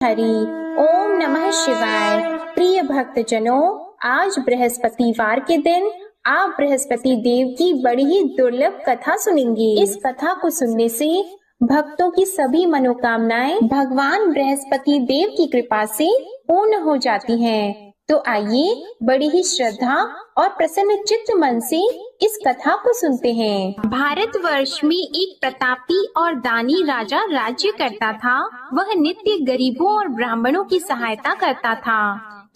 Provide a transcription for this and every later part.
हरि ओम नमः शिवाय। प्रिय भक्तजनों, आज बृहस्पतिवार के दिन आप बृहस्पति देव की बड़ी ही दुर्लभ कथा सुनेंगे। इस कथा को सुनने से भक्तों की सभी मनोकामनाएं भगवान बृहस्पति देव की कृपा से पूर्ण हो जाती हैं। तो आइए बड़ी ही श्रद्धा और प्रसन्न चित्त मन से इस कथा को सुनते हैं। भारतवर्ष में एक प्रतापी और दानी राजा राज्य करता था। वह नित्य गरीबों और ब्राह्मणों की सहायता करता था।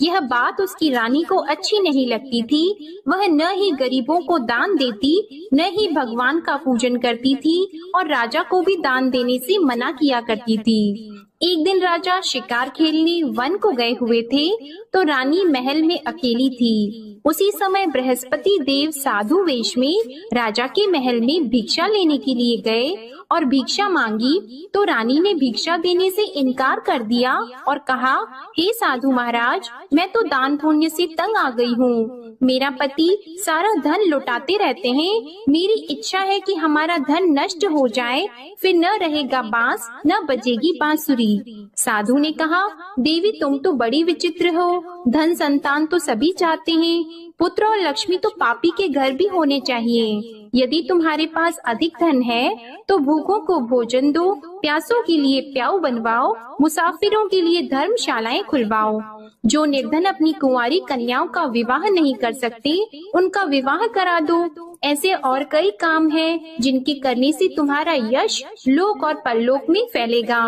यह बात उसकी रानी को अच्छी नहीं लगती थी। वह न ही गरीबों को दान देती, न ही भगवान का पूजन करती थी और राजा को भी दान देने से मना किया करती थी। एक दिन राजा शिकार खेलने वन को गए हुए थे, तो रानी महल में अकेली थी। उसी समय बृहस्पति देव साधु वेश में राजा के महल में भिक्षा लेने के लिए गए और भिक्षा मांगी, तो रानी ने भिक्षा देने से इनकार कर दिया और कहा, हे साधु महाराज, मैं तो दान पुण्य से तंग आ गई हूँ। मेरा पति सारा धन लुटाते रहते हैं। मेरी इच्छा है कि हमारा धन नष्ट हो जाए, फिर न रहेगा बांस, न बजेगी बांसुरी। साधु ने कहा, देवी तुम तो बड़ी विचित्र हो। धन संतान तो सभी चाहते हैं, पुत्र और लक्ष्मी तो पापी के घर भी होने चाहिए। यदि तुम्हारे पास अधिक धन है तो भूखों को भोजन दो, प्यासों के लिए प्याऊ बनवाओ, मुसाफिरों के लिए धर्मशालाएं खुलवाओ। जो निर्धन अपनी कुंवारी कन्याओं का विवाह नहीं कर सकते, उनका विवाह करा दो। ऐसे और कई काम हैं जिनके करने से तुम्हारा यश लोक और परलोक में फैलेगा।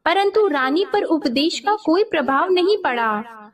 परंतु रानी पर उपदेश का कोई प्रभाव नहीं पड़ा।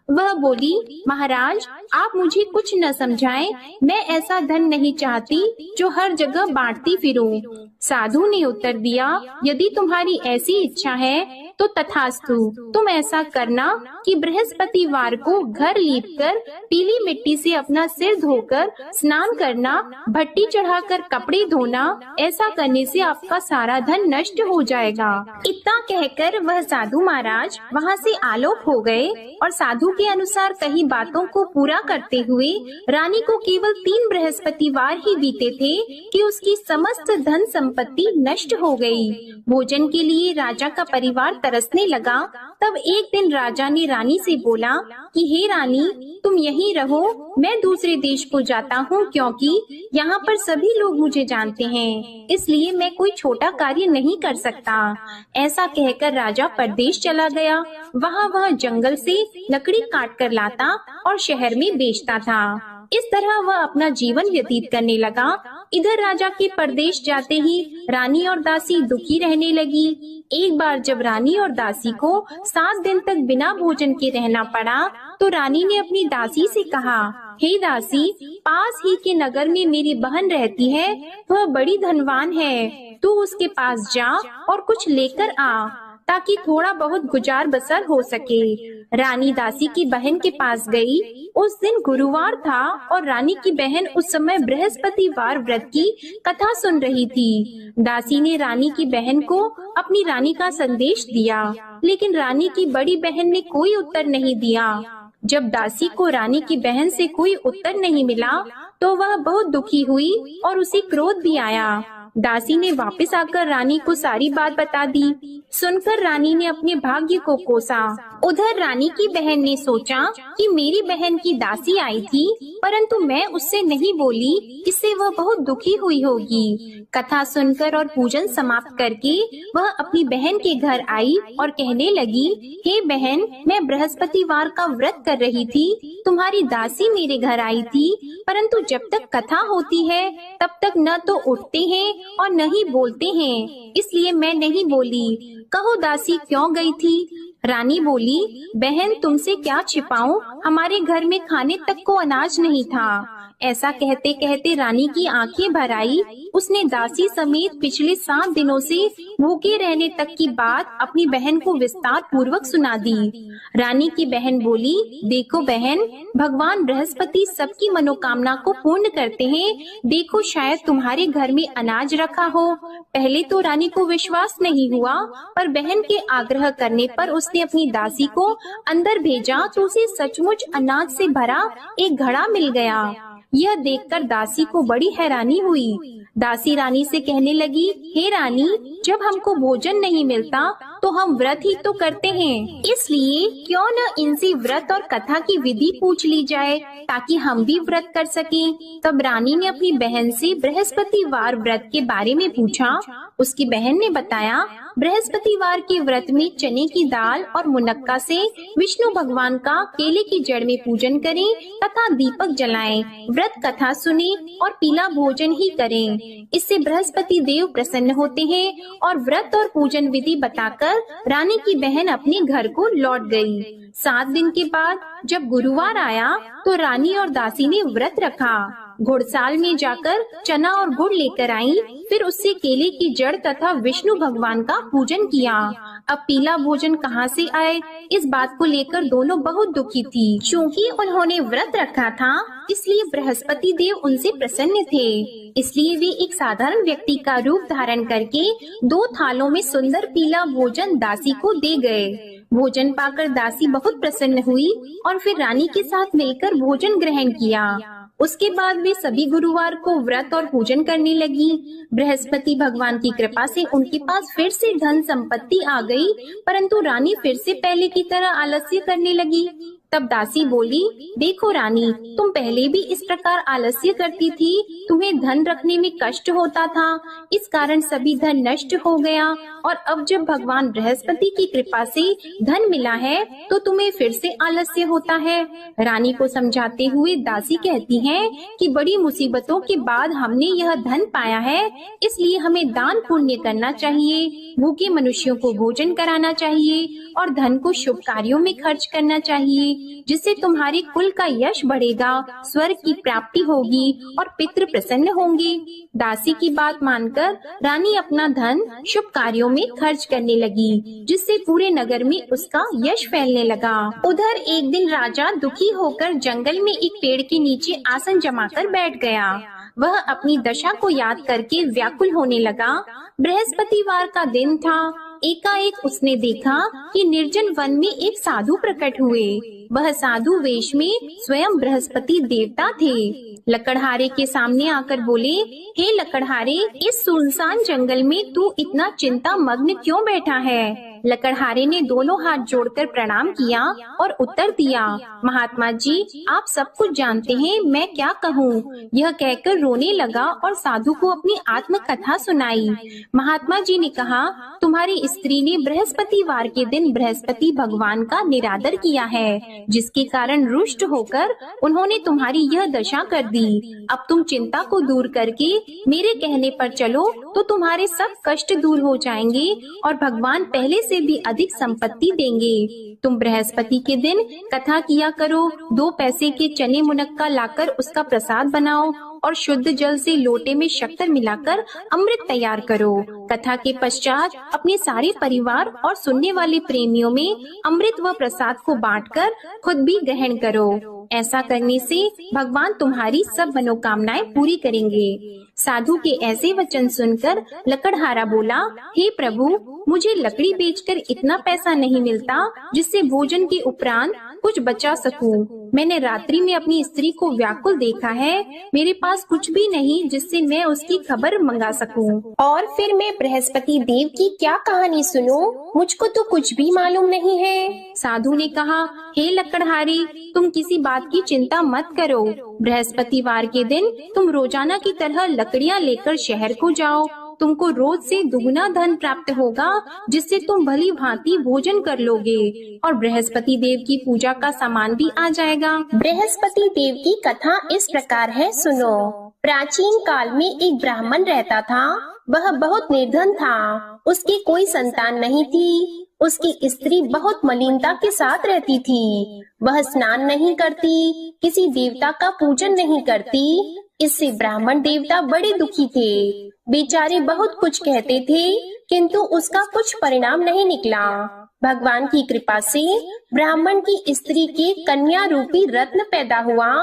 वह बोली, महाराज आप मुझे कुछ न समझाएं। मैं ऐसा धन नहीं चाहती जो हर जगह बांटती फिरूं। साधु ने उत्तर दिया, यदि तुम्हारी ऐसी इच्छा है तो तथास्तु। तुम ऐसा करना कि बृहस्पतिवार को घर लीपकर पीली मिट्टी से अपना सिर धोकर स्नान करना, भट्टी चढ़ाकर कपड़े धोना। ऐसा करने से आपका सारा धन नष्ट हो जाएगा। इतना कहकर वह साधु महाराज वहाँ से आलोक हो गए और साधु के अनुसार कही बातों को पूरा करते हुए रानी को केवल 3 बृहस्पतिवार ही बीते थे कि उसकी समस्त धन संपत्ति नष्ट हो गई। भोजन के लिए राजा का परिवार तरसने लगा। तब एक दिन राजा ने रानी से बोला कि हे रानी, तुम यहीं रहो, मैं दूसरे देश को जाता हूँ, क्योंकि यहाँ पर सभी लोग मुझे जानते हैं, इसलिए मैं कोई छोटा कार्य नहीं कर सकता। ऐसा कहकर राजा परदेश चला गया। वहाँ वह जंगल से लकड़ी काट कर लाता और शहर में बेचता था। इस तरह वह अपना जीवन व्यतीत करने लगा। इधर राजा के परदेश जाते ही रानी और दासी दुखी रहने लगी। एक बार जब रानी और दासी को 7 दिन तक बिना भोजन के रहना पड़ा, तो रानी ने अपनी दासी से कहा, हे दासी, पास ही के नगर में मेरी बहन रहती है, वह बड़ी धनवान है। तू उसके पास जा और कुछ लेकर आ, ताकि थोड़ा बहुत गुजार बसर हो सके। रानी दासी की बहन के पास गई। उस दिन गुरुवार था और रानी की बहन उस समय बृहस्पतिवार व्रत की कथा सुन रही थी। दासी ने रानी की बहन को अपनी रानी का संदेश दिया, लेकिन रानी की बड़ी बहन ने कोई उत्तर नहीं दिया। जब दासी को रानी की बहन से कोई उत्तर नहीं मिला, तो वह बहुत दुखी हुई और उसे क्रोध भी आया। दासी ने वापस आकर रानी को सारी बात बता दी। सुनकर रानी ने अपने भाग्य को कोसा। उधर रानी की बहन ने सोचा कि मेरी बहन की दासी आई थी, परंतु मैं उससे नहीं बोली, इससे वह बहुत दुखी हुई होगी। कथा सुनकर और पूजन समाप्त करके वह अपनी बहन के घर आई और कहने लगी, हे बहन, मैं बृहस्पतिवार का व्रत कर रही थी, तुम्हारी दासी मेरे घर आई थी, परंतु जब तक कथा होती है तब तक न तो उठते हैं और न ही बोलते हैं, इसलिए मैं नहीं बोली। कहो दासी क्यों गई थी? रानी बोली, बहन तुमसे क्या छिपाऊं, हमारे घर में खाने तक को अनाज नहीं था। ऐसा कहते कहते रानी की आंखें भर आई। उसने दासी समेत पिछले 7 दिनों से भूखे रहने तक की बात अपनी बहन को विस्तार पूर्वक सुना दी। रानी की बहन बोली, देखो बहन, भगवान बृहस्पति सबकी मनोकामना को पूर्ण करते हैं। देखो शायद तुम्हारे घर में अनाज रखा हो। पहले तो रानी को विश्वास नहीं हुआ, पर बहन के आग्रह करने पर उसने अपनी दासी को अंदर भेजा तो उसे सचमुच अनाज से भरा एक घड़ा मिल गया। यह देखकर दासी को बड़ी हैरानी हुई। दासी रानी से कहने लगी, हे रानी, जब हमको भोजन नहीं मिलता तो हम व्रत ही तो करते हैं, इसलिए क्यों न इनसे व्रत और कथा की विधि पूछ ली जाए ताकि हम भी व्रत कर सकें। तब रानी ने अपनी बहन से बृहस्पतिवार व्रत के बारे में पूछा। उसकी बहन ने बताया, बृहस्पतिवार के व्रत में चने की दाल और मुनक्का से विष्णु भगवान का केले की जड़ में पूजन करें तथा दीपक जलाएं, व्रत कथा सुने और पीला भोजन ही करें। इससे बृहस्पति देव प्रसन्न होते हैं। और व्रत और पूजन विधि बताकर रानी की बहन अपने घर को लौट गई। 7 दिन के बाद जब गुरुवार आया तो रानी और दासी ने व्रत रखा। घुड़साल में जाकर चना और गुड़ लेकर आई, फिर उससे केले की जड़ तथा विष्णु भगवान का पूजन किया। अब पीला भोजन कहाँ से आए, इस बात को लेकर दोनों बहुत दुखी थी। क्योंकि उन्होंने व्रत रखा था, इसलिए बृहस्पति देव उनसे प्रसन्न थे। इसलिए वे एक साधारण व्यक्ति का रूप धारण करके 2 थालों में सुंदर पीला भोजन दासी को दे गए। भोजन पाकर दासी बहुत प्रसन्न हुई और फिर रानी के साथ मिलकर भोजन ग्रहण किया। उसके बाद वे सभी गुरुवार को व्रत और पूजन करने लगी। बृहस्पति भगवान की कृपा से उनके पास फिर से धन संपत्ति आ गई, परंतु रानी फिर से पहले की तरह आलस्य करने लगी। तब दासी बोली, देखो रानी, तुम पहले भी इस प्रकार आलस्य करती थी, तुम्हें धन रखने में कष्ट होता था, इस कारण सभी धन नष्ट हो गया, और अब जब भगवान बृहस्पति की कृपा से धन मिला है तो तुम्हें फिर से आलस्य होता है। रानी को समझाते हुए दासी कहती है कि बड़ी मुसीबतों के बाद हमने यह धन पाया है, इसलिए हमें दान पुण्य करना चाहिए, भूखे मनुष्यों को भोजन कराना चाहिए और धन को शुभ कार्यों में खर्च करना चाहिए, जिससे तुम्हारे कुल का यश बढ़ेगा, स्वर्ग की प्राप्ति होगी और पितृ प्रसन्न होंगे। दासी की बात मानकर रानी अपना धन शुभ कार्यों में खर्च करने लगी, जिससे पूरे नगर में उसका यश फैलने लगा। उधर एक दिन राजा दुखी होकर जंगल में एक पेड़ के नीचे आसन जमाकर बैठ गया। वह अपनी दशा को याद करके व्याकुल होने लगा। बृहस्पतिवार का दिन था। एकाएक उसने देखा कि निर्जन वन में एक साधु प्रकट हुए। वह साधु वेश में स्वयं बृहस्पति देवता थे। लकड़हारे के सामने आकर बोले, हे लकड़हारे, इस सुनसान जंगल में तू इतना चिंता मग्न क्यों बैठा है? लकड़हारे ने दोनों हाथ जोड़कर प्रणाम किया और उत्तर दिया, महात्मा जी, आप सब कुछ जानते हैं, मैं क्या कहूँ। यह कहकर रोने लगा और साधु को अपनी आत्म कथा सुनाई। महात्मा जी ने कहा, तुम्हारी स्त्री ने बृहस्पतिवार के दिन बृहस्पति भगवान का निरादर किया है, जिसके कारण रुष्ट होकर उन्होंने तुम्हारी यह दशा कर दी। अब तुम चिंता को दूर करके मेरे कहने पर चलो तो तुम्हारे सब कष्ट दूर हो जाएंगे और भगवान पहले से भी अधिक संपत्ति देंगे। तुम बृहस्पति के दिन कथा किया करो, 2 पैसे के चने मुनक्का लाकर उसका प्रसाद बनाओ और शुद्ध जल से लोटे में शक्कर मिलाकर अमृत तैयार करो। कथा के पश्चात अपने सारे परिवार और सुनने वाले प्रेमियों में अमृत व प्रसाद को बांटकर खुद भी ग्रहण करो। ऐसा करने से भगवान तुम्हारी सब मनोकामनाएं पूरी करेंगे। साधु के ऐसे वचन सुनकर लकड़हारा बोला, हे प्रभु, मुझे लकड़ी बेचकर इतना पैसा नहीं मिलता जिससे भोजन के उपरांत कुछ बचा सकूं। मैंने रात्रि में अपनी स्त्री को व्याकुल देखा है, मेरे पास कुछ भी नहीं जिससे मैं उसकी खबर मंगा सकूं। और फिर मैं बृहस्पति देव की क्या कहानी सुनूं? मुझको तो कुछ भी मालूम नहीं है। साधु ने कहा, हे लकड़हारी, तुम किसी बात की चिंता मत करो। बृहस्पतिवार के दिन तुम रोजाना की तरह लकड़ियाँ लेकर शहर को जाओ। तुमको रोज से दुगुना धन प्राप्त होगा, जिससे तुम भली भांति भोजन कर लोगे और बृहस्पति देव की पूजा का सामान भी आ जाएगा। बृहस्पति देव की कथा इस प्रकार है, सुनो। प्राचीन काल में एक ब्राह्मण रहता था। वह बहुत निर्धन था। उसकी कोई संतान नहीं थी। उसकी स्त्री बहुत मलिनता के साथ रहती थी। वह स्नान नहीं करती, किसी देवता का पूजन नहीं करती। इससे ब्राह्मण देवता बड़े दुखी थे। बेचारे बहुत कुछ कहते थे, किंतु उसका कुछ परिणाम नहीं निकला। भगवान की कृपा से ब्राह्मण की स्त्री के कन्या रूपी रत्न पैदा हुआ।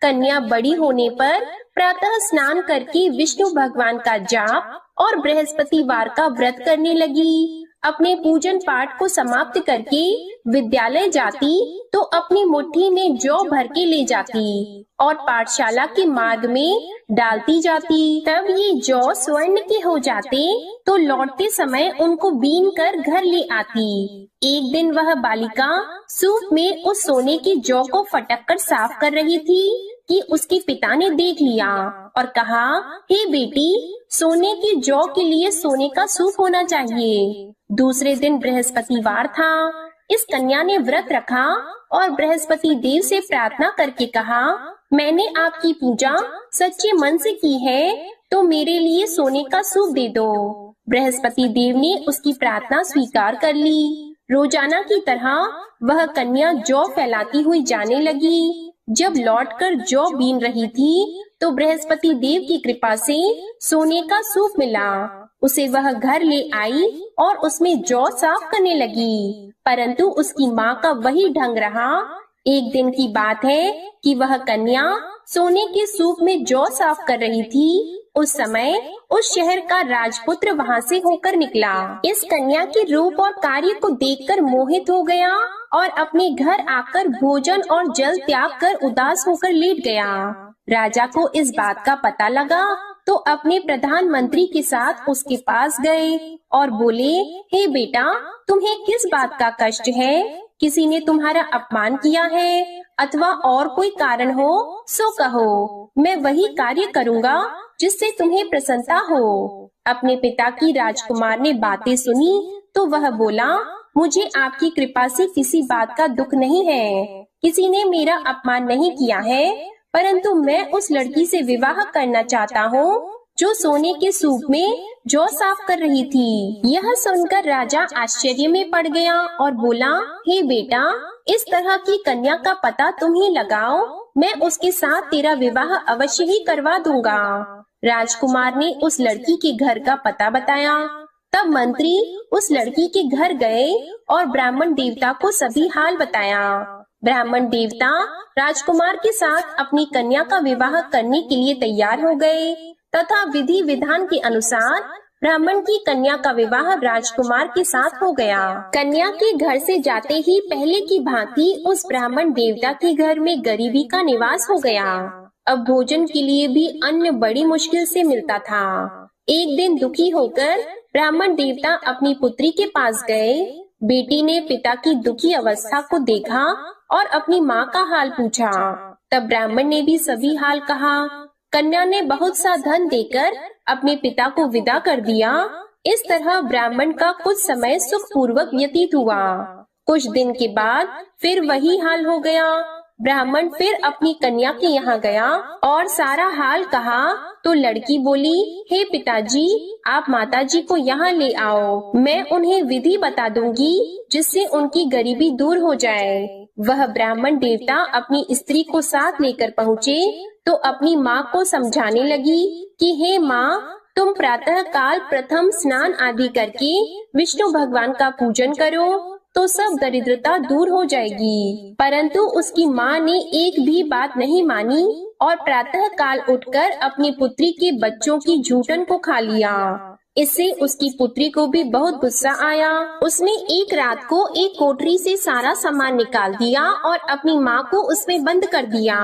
कन्या बड़ी होने पर प्रातः स्नान करके विष्णु भगवान का जाप और बृहस्पतिवार का व्रत करने लगी। अपने पूजन पाठ को समाप्त करके विद्यालय जाती तो अपनी मुट्ठी में जौ भर के ले जाती और पाठशाला के मार्ग में डालती जाती। तब ये जौ स्वर्ण के हो जाते तो लौटते समय उनको बीन कर घर ले आती। एक दिन वह बालिका सूप में उस सोने के जौ को फटक कर साफ कर रही थी कि उसके पिता ने देख लिया और कहा, हे बेटी, सोने के जौ के लिए सोने का सूप होना चाहिए। दूसरे दिन बृहस्पतिवार था। इस कन्या ने व्रत रखा और बृहस्पति देव से प्रार्थना करके कहा, मैंने आपकी पूजा सच्चे मन से की है तो मेरे लिए सोने का सूप दे दो। बृहस्पति देव ने उसकी प्रार्थना स्वीकार कर ली। रोजाना की तरह वह कन्या जौ फैलाती हुई जाने लगी। जब लौटकर जौ बीन रही थी तो बृहस्पति देव की कृपा से सोने का सूप मिला। उसे वह घर ले आई और उसमें जौ साफ करने लगी, परंतु उसकी माँ का वही ढंग रहा। एक दिन की बात है कि वह कन्या सोने के सूप में जौ साफ कर रही थी। उस समय उस शहर का राजपुत्र वहाँ से होकर निकला। इस कन्या के रूप और कार्य को देखकर मोहित हो गया और अपने घर आकर भोजन और जल त्याग कर उदास होकर लेट गया। राजा को इस बात का पता लगा तो अपने प्रधानमंत्री के साथ उसके पास गए और बोले, हे बेटा, तुम्हें किस बात का कष्ट है? किसी ने तुम्हारा अपमान किया है अथवा और कोई कारण हो सो कहो, मैं वही कार्य करूँगा जिससे तुम्हें प्रसन्नता हो। अपने पिता की राजकुमार ने बातें सुनी तो वह बोला, मुझे आपकी कृपा से किसी बात का दुख नहीं है। किसी ने मेरा अपमान नहीं किया है, परंतु मैं उस लड़की से विवाह करना चाहता हूँ जो सोने के सूप में जौ साफ कर रही थी। यह सुनकर राजा आश्चर्य में पड़ गया और बोला, हे बेटा, इस तरह की कन्या का पता तुम ही लगाओ, मैं उसके साथ तेरा विवाह अवश्य ही करवा दूंगा। राजकुमार ने उस लड़की के घर का पता बताया। तब मंत्री उस लड़की के घर गए और ब्राह्मण देवता को सभी हाल बताया। ब्राह्मण देवता राजकुमार के साथ अपनी कन्या का विवाह करने के लिए तैयार हो गए तथा विधि विधान के अनुसार ब्राह्मण की कन्या का विवाह राजकुमार के साथ हो गया। कन्या के घर से जाते ही पहले की भांति उस ब्राह्मण देवता के घर में गरीबी का निवास हो गया। अब भोजन के लिए भी अन्न बड़ी मुश्किल से मिलता था। एक दिन दुखी होकर ब्राह्मण देवता अपनी पुत्री के पास गए। बेटी ने पिता की दुखी अवस्था को देखा और अपनी माँ का हाल पूछा। तब ब्राह्मण ने भी सभी हाल कहा। कन्या ने बहुत सा धन देकर अपने पिता को विदा कर दिया। इस तरह ब्राह्मण का कुछ समय सुख पूर्वक व्यतीत हुआ। कुछ दिन के बाद फिर वही हाल हो गया। ब्राह्मण फिर अपनी कन्या के यहाँ गया और सारा हाल कहा तो लड़की बोली, हे पिताजी, आप माताजी को यहाँ ले आओ, मैं उन्हें विधि बता दूंगी जिससे उनकी गरीबी दूर हो जाए। वह ब्राह्मण देवता अपनी स्त्री को साथ लेकर पहुँचे तो अपनी माँ को समझाने लगी कि हे माँ, तुम प्रातः काल प्रथम स्नान आदि करके विष्णु भगवान का पूजन करो तो सब दरिद्रता दूर हो जाएगी। परंतु उसकी माँ ने एक भी बात नहीं मानी और प्रातः काल उठकर अपनी पुत्री के बच्चों की झूठन को खा लिया। इससे उसकी पुत्री को भी बहुत गुस्सा आया। उसने एक रात को एक कोठरी से सारा सामान निकाल दिया और अपनी माँ को उसमें बंद कर दिया।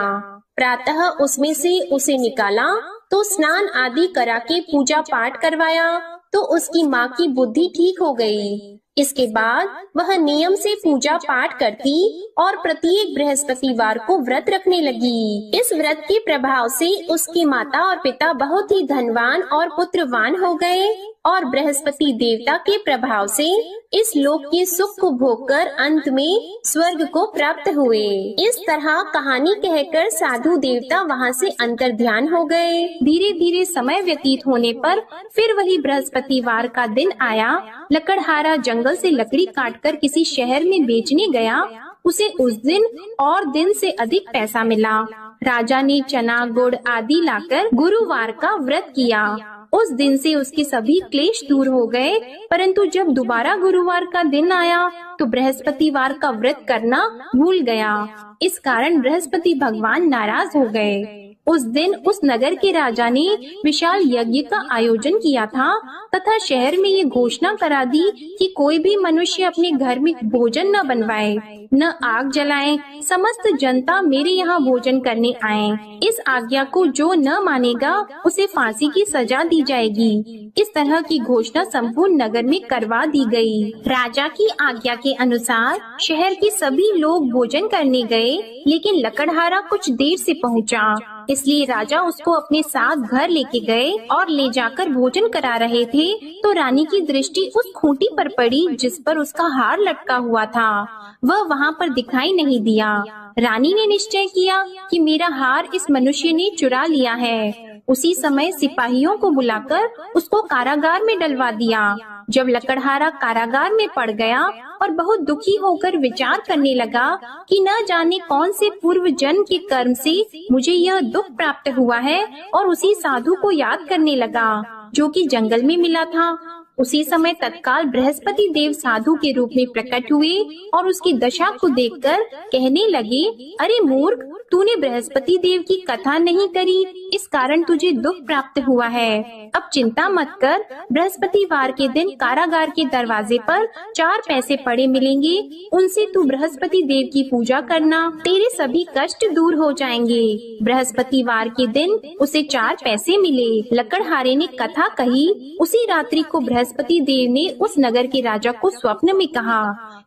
प्रातः उसमें से उसे निकाला तो स्नान आदि करा के पूजा पाठ करवाया तो उसकी माँ की बुद्धि ठीक हो गई। इसके बाद वह नियम से पूजा पाठ करती और प्रत्येक बृहस्पतिवार को व्रत रखने लगी। इस व्रत के प्रभाव से उसकी माता और पिता बहुत ही धनवान और पुत्रवान हो गए और बृहस्पति देवता के प्रभाव से इस लोक के सुख को भोगकर अंत में स्वर्ग को प्राप्त हुए। इस तरह कहानी कहकर साधु देवता वहाँ से अंतर्ध्यान हो गए। धीरे धीरे समय व्यतीत होने पर फिर वही बृहस्पतिवार का दिन आया। लकड़हारा जंगल से लकड़ी काटकर किसी शहर में बेचने गया। उसे उस दिन और दिन से अधिक पैसा मिला। राजा ने चना गुड़ आदि लाकर गुरुवार का व्रत किया। उस दिन से उसके सभी क्लेश दूर हो गए। परंतु जब दोबारा गुरुवार का दिन आया तो बृहस्पतिवार का व्रत करना भूल गया। इस कारण बृहस्पति भगवान नाराज हो गए। उस दिन उस नगर के राजा ने विशाल यज्ञ का आयोजन किया था तथा शहर में ये घोषणा करा दी कि कोई भी मनुष्य अपने घर में भोजन न बनवाए, न आग जलाए। समस्त जनता मेरे यहाँ भोजन करने आए। इस आज्ञा को जो न मानेगा उसे फांसी की सजा दी जाएगी। इस तरह की घोषणा संपूर्ण नगर में करवा दी गई। राजा की आज्ञा के अनुसार शहर के सभी लोग भोजन करने गए, लेकिन लकड़हारा कुछ देर से पहुँचा, इसलिए राजा उसको अपने साथ घर लेके गए और ले जाकर भोजन करा रहे थे तो रानी की दृष्टि उस खूंटी पर पड़ी जिस पर उसका हार लटका हुआ था। वह वहाँ पर दिखाई नहीं दिया। रानी ने निश्चय किया कि मेरा हार इस मनुष्य ने चुरा लिया है। उसी समय सिपाहियों को बुलाकर उसको कारागार में डलवा दिया। जब लकड़हारा कारागार में पड़ गया और बहुत दुखी होकर विचार करने लगा कि न जाने कौन से पूर्व जन्म के कर्म से मुझे यह दुख प्राप्त हुआ है, और उसी साधु को याद करने लगा जो कि जंगल में मिला था। उसी समय तत्काल बृहस्पति देव साधु के रूप में प्रकट हुए और उसकी दशा को देखकर कहने लगे, अरे मूर्ख, तूने बृहस्पति देव की कथा नहीं करी, इस कारण तुझे दुख प्राप्त हुआ है। अब चिंता मत कर, बृहस्पतिवार के दिन कारागार के दरवाजे पर 4 पैसे पड़े मिलेंगे, उनसे तू बृहस्पति देव की पूजा करना, तेरे सभी कष्ट दूर हो जाएंगे। बृहस्पतिवार के दिन उसे 4 पैसे मिले। लकड़हारे ने कथा कही। उसी रात्रि को बृहस्पति देव ने उस नगर के राजा को स्वप्न में कहा,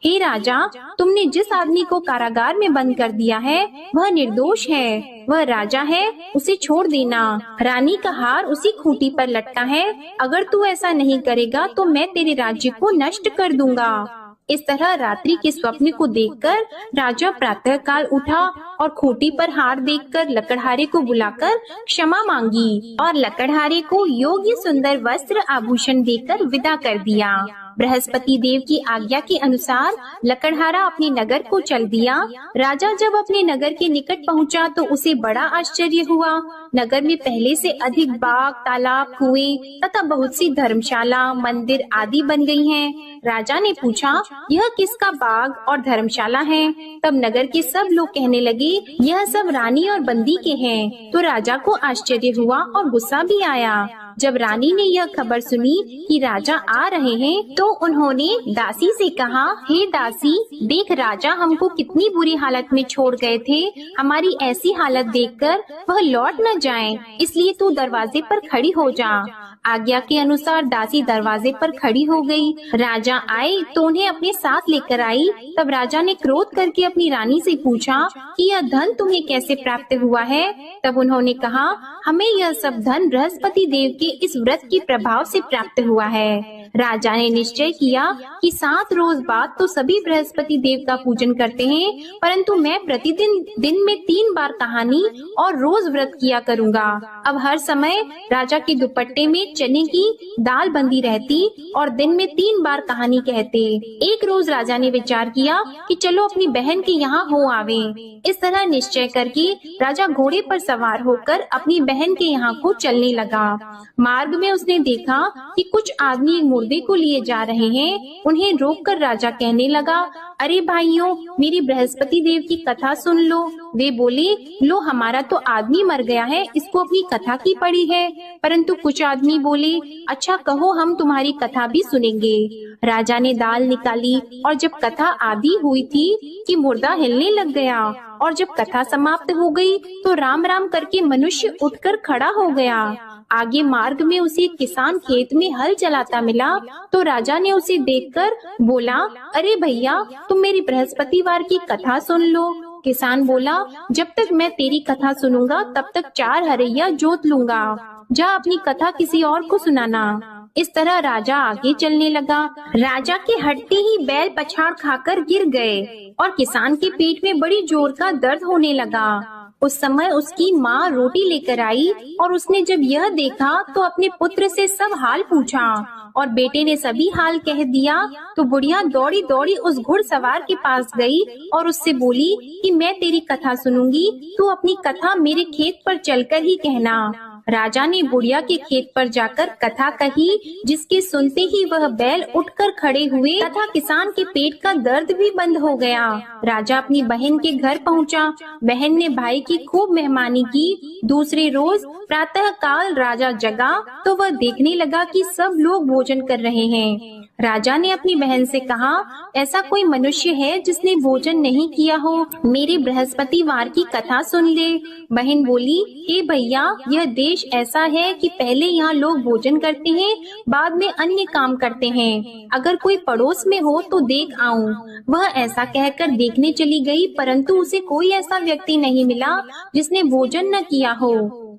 हे राजा, तुमने जिस आदमी को कारागार में बंद कर दिया है वह निर्दोष है, वह राजा है, उसे छोड़ देना। रानी का हार उसी खूंटी पर लटका है, अगर तू ऐसा नहीं करेगा तो मैं तेरे राज्य को नष्ट कर दूंगा। इस तरह रात्रि के स्वप्न को देखकर राजा प्रातः काल उठा और खूंटी पर हार देखकर लकड़हारे को बुलाकर क्षमा मांगी और लकड़हारे को योग्य सुंदर वस्त्र आभूषण देकर विदा कर दिया। बृहस्पति देव की आज्ञा के अनुसार लकड़हारा अपने नगर को चल दिया। राजा जब अपने नगर के निकट पहुंचा तो उसे बड़ा आश्चर्य हुआ। नगर में पहले से अधिक बाग, तालाब, कुएं तथा बहुत सी धर्मशाला, मंदिर आदि बन गई हैं। राजा ने पूछा, यह किसका बाग और धर्मशाला है? तब नगर के सब लोग कहने लगे, यह सब रानी और बंदी के हैं। तो राजा को आश्चर्य हुआ और गुस्सा भी आया। जब रानी ने यह खबर सुनी कि राजा आ रहे हैं तो उन्होंने दासी से कहा, हे दासी, देख राजा हमको कितनी बुरी हालत में छोड़ गए थे। हमारी ऐसी हालत देखकर वह लौट न जाएं, इसलिए तू दरवाजे पर खड़ी हो जा। आज्ञा के अनुसार दासी दरवाजे पर खड़ी हो गई। राजा आए तो उन्हें अपने साथ लेकर आई। तब राजा ने क्रोध करके अपनी रानी से पूछा कि यह धन तुम्हें कैसे प्राप्त हुआ है? तब उन्होंने कहा, हमें यह सब धन बृहस्पति देव के इस व्रत के प्रभाव से प्राप्त हुआ है। राजा ने निश्चय किया कि 7 रोज बाद तो सभी बृहस्पति देव का पूजन करते हैं, परंतु मैं प्रतिदिन दिन में 3 बार कहानी और रोज व्रत किया करूँगा। अब हर समय राजा के दुपट्टे में चने की दाल बंधी रहती और दिन में 3 बार कहानी कहते। एक रोज राजा ने विचार किया कि चलो अपनी बहन के यहाँ हो आवे। इस तरह निश्चय करके राजा घोड़े पर सवार होकर अपनी बहन के यहाँ को चलने लगा। मार्ग में उसने देखा कि कुछ आदमी एक मुर्दे को लिए जा रहे हैं। उन्हें रोककर राजा कहने लगा, अरे भाइयों, मेरी बृहस्पति देव की कथा सुन लो। वे बोले, लो हमारा तो आदमी मर गया है, इसको अपनी कथा की पड़ी है। परंतु कुछ आदमी बोले, अच्छा कहो, हम तुम्हारी कथा भी सुनेंगे। राजा ने दाल निकाली और जब कथा आधी हुई थी कि मुर्दा हिलने लग गया, और जब कथा समाप्त हो गई तो राम राम करके मनुष्य उठकर खड़ा हो गया। आगे मार्ग में उसे एक किसान खेत में हल चलाता मिला तो राजा ने उसे देखकर बोला, अरे भैया, तुम मेरी बृहस्पतिवार की कथा सुन लो। किसान बोला, जब तक मैं तेरी कथा सुनूंगा तब तक 4 हरैया जोत लूंगा। जा अपनी कथा किसी और को सुनाना। इस तरह राजा आगे चलने लगा। राजा के हटते ही बैल पछाड़ खाकर गिर गए और किसान के पेट में बड़ी जोर का दर्द होने लगा। उस समय उसकी माँ रोटी लेकर आई और उसने जब यह देखा तो अपने पुत्र से सब हाल पूछा और बेटे ने सभी हाल कह दिया। तो बुढ़िया दौड़ी दौड़ी उस घुड़सवार के पास गई और उससे बोली कि मैं तेरी कथा सुनूंगी, तू अपनी कथा मेरे खेत पर चलकर ही कहना। राजा ने बुढ़िया के खेत पर जाकर कथा कही, जिसके सुनते ही वह बैल उठकर खड़े हुए तथा किसान के पेट का दर्द भी बंद हो गया। राजा अपनी बहन के घर पहुंचा। बहन ने भाई की खूब मेहमानी की। दूसरे रोज प्रातः काल राजा जगा तो वह देखने लगा कि सब लोग भोजन कर रहे हैं। राजा ने अपनी बहन से कहा, ऐसा कोई मनुष्य है जिसने भोजन नहीं किया हो? मेरे बृहस्पतिवार की कथा सुन ले। बहन बोली, हे भैया, यह देश ऐसा है कि पहले यहाँ लोग भोजन करते हैं, बाद में अन्य काम करते हैं। अगर कोई पड़ोस में हो तो देख आऊं। वह ऐसा कहकर देखने चली गई, परंतु उसे कोई ऐसा व्यक्ति नहीं मिला जिसने भोजन न किया हो।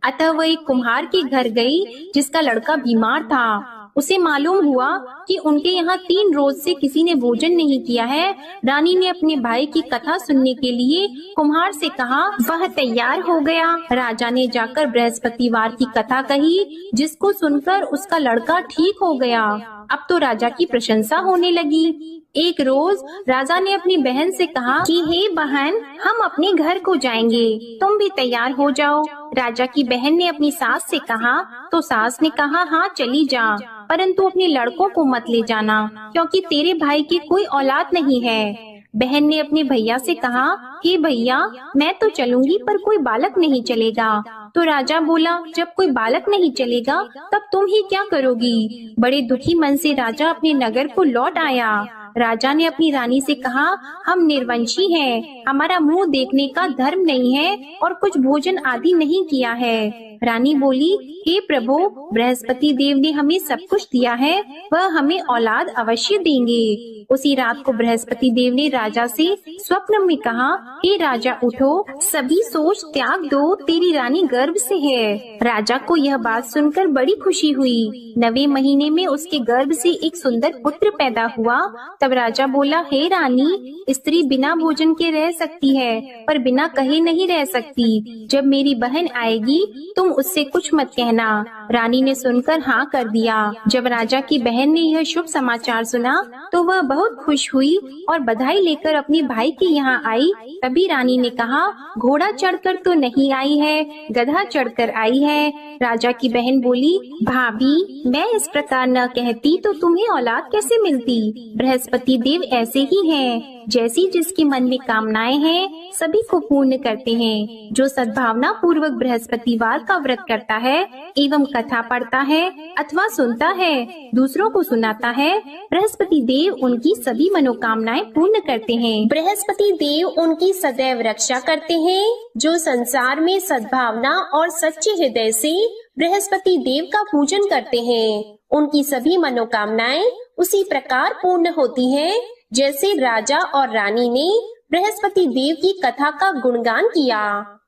अतः वह एक कुम्हार के घर गई, जिसका लड़का बीमार था। उसे मालूम हुआ कि उनके यहाँ 3 रोज से किसी ने भोजन नहीं किया है। रानी ने अपने भाई की कथा सुनने के लिए कुम्हार से कहा। वह तैयार हो गया। राजा ने जाकर बृहस्पतिवार की कथा कही, जिसको सुनकर उसका लड़का ठीक हो गया। अब तो राजा की प्रशंसा होने लगी। एक रोज राजा ने अपनी बहन से कहा कि हे बहन, हम अपने घर को जाएंगे, तुम भी तैयार हो जाओ। राजा की बहन ने अपनी सास से कहा तो सास ने कहा, हाँ चली जा, परंतु अपने लड़कों को मत ले जाना, क्योंकि तेरे भाई की कोई औलाद नहीं है। बहन ने अपने भैया से कहा, हे भैया, मैं तो चलूंगी पर कोई बालक नहीं चलेगा। तो राजा बोला, जब कोई बालक नहीं चलेगा तब तुम ही क्या करोगी? बड़े दुखी मन से राजा अपने नगर को लौट आया। राजा ने अपनी रानी से कहा, हम निर्वंशी हैं, हमारा मुंह देखने का धर्म नहीं है और कुछ भोजन आदि नहीं किया है। रानी बोली, हे प्रभु, बृहस्पति देव ने हमें सब कुछ दिया है, वह हमें औलाद अवश्य देंगे। उसी रात को बृहस्पति देव ने राजा से स्वप्न में कहा, हे राजा उठो, सभी सोच त्याग दो, तेरी रानी गर्भ से है। राजा को यह बात सुनकर बड़ी खुशी हुई। 9वें महीने में उसके गर्भ से एक सुंदर पुत्र पैदा हुआ। तब राजा बोला, हे रानी, स्त्री बिना भोजन के रह सकती है, पर बिना कहे नहीं रह सकती। जब मेरी बहन आएगी तुम उससे कुछ मत कहना। रानी ने सुनकर हाँ कर दिया। जब राजा की बहन ने यह शुभ समाचार सुना तो वह बहुत खुश हुई और बधाई लेकर अपने भाई के यहाँ आई। तभी रानी ने कहा, घोड़ा चढ़कर तो नहीं आई है, गधा चढ़कर आई है। राजा की बहन बोली, भाभी, मैं इस प्रकार न कहती तो तुम्हें औलाद कैसे मिलती? बृहस्पति देव ऐसे ही हैं, जैसी जिसके मन में कामनाएं हैं सभी को पूर्ण करते हैं। जो सद्भावना पूर्वक बृहस्पतिवार का व्रत करता है एवं कथा पढ़ता है अथवा सुनता है, दूसरों को सुनाता है, बृहस्पति देव उनकी सभी मनोकामनाएं पूर्ण करते हैं। बृहस्पति देव उनकी सदैव रक्षा करते हैं। जो संसार में सद्भावना और सच्चे हृदय से बृहस्पति देव का पूजन करते हैं, उनकी सभी मनोकामनाएं उसी प्रकार पूर्ण होती हैं, जैसे राजा और रानी ने बृहस्पति देव की कथा का गुणगान किया।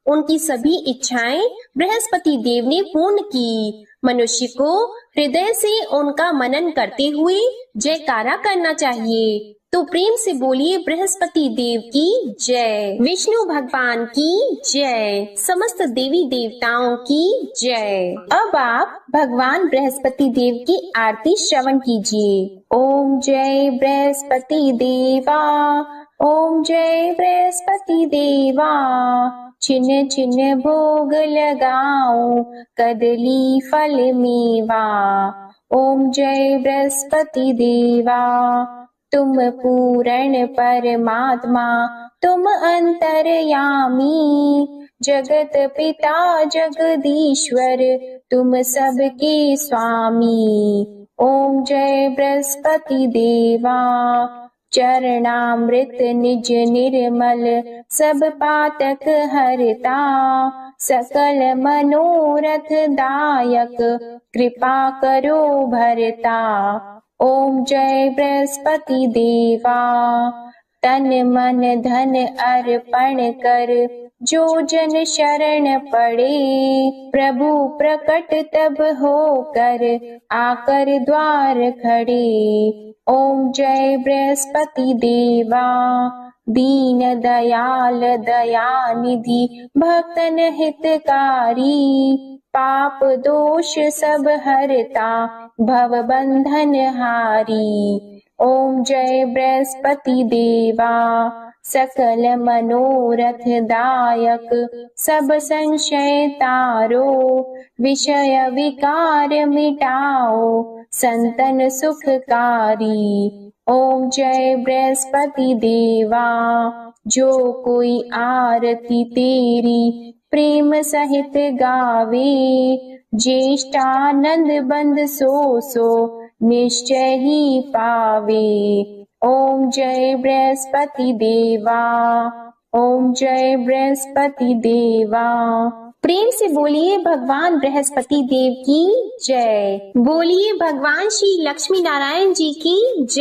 उनकी सभी इच्छाएं बृहस्पति देव ने पूर्ण की। मनुष्य को हृदय से उनका मनन करते हुए जयकारा करना चाहिए। तो प्रेम से बोलिए, बृहस्पति देव की जय, विष्णु भगवान की जय, समस्त देवी देवताओं की जय। अब आप भगवान बृहस्पति देव की आरती श्रवण कीजिए। ओम जय बृहस्पति देवा, ओम जय बृहस्पति देवा, छिन छिन भोग लगाऊं कदली फल मेवा। ओम जय बृहस्पति देवा, तुम पूर्ण परमात्मा, तुम अंतर्यामी, जगत पिता जगदीश्वर, तुम सबके स्वामी। ओम जय बृहस्पति देवा, चरणामृत निज निर्मल, सब पातक हरता, सकल मनोरथ दायक, कृपा करो भरता। ओम जय बृहस्पति देवा, तन मन धन अर्पण कर, जो जन शरण पड़े, प्रभु प्रकट तब होकर, आकर द्वार खड़े। ओम जय बृहस्पति देवा, दीन दयाल दयानिधि, भक्तन हितकारी, पाप दोष सब हरता, भव बंधन हारी। ओम जय बृहस्पति देवा सकल मनोरथ दायक सब संशय तारो विषय विकार मिटाओ संतन सुखकारी। ओम जय बृहस्पति देवा जो कोई आरती तेरी प्रेम सहित गावे ज्येष्ठानंद बंद सो निश्चय ही पावे। ओम जय बृहस्पति देवा ओम जय बृहस्पति देवा। प्रेम से बोलिए भगवान बृहस्पति देव की जय। बोलिए भगवान श्री लक्ष्मी नारायण जी की जय।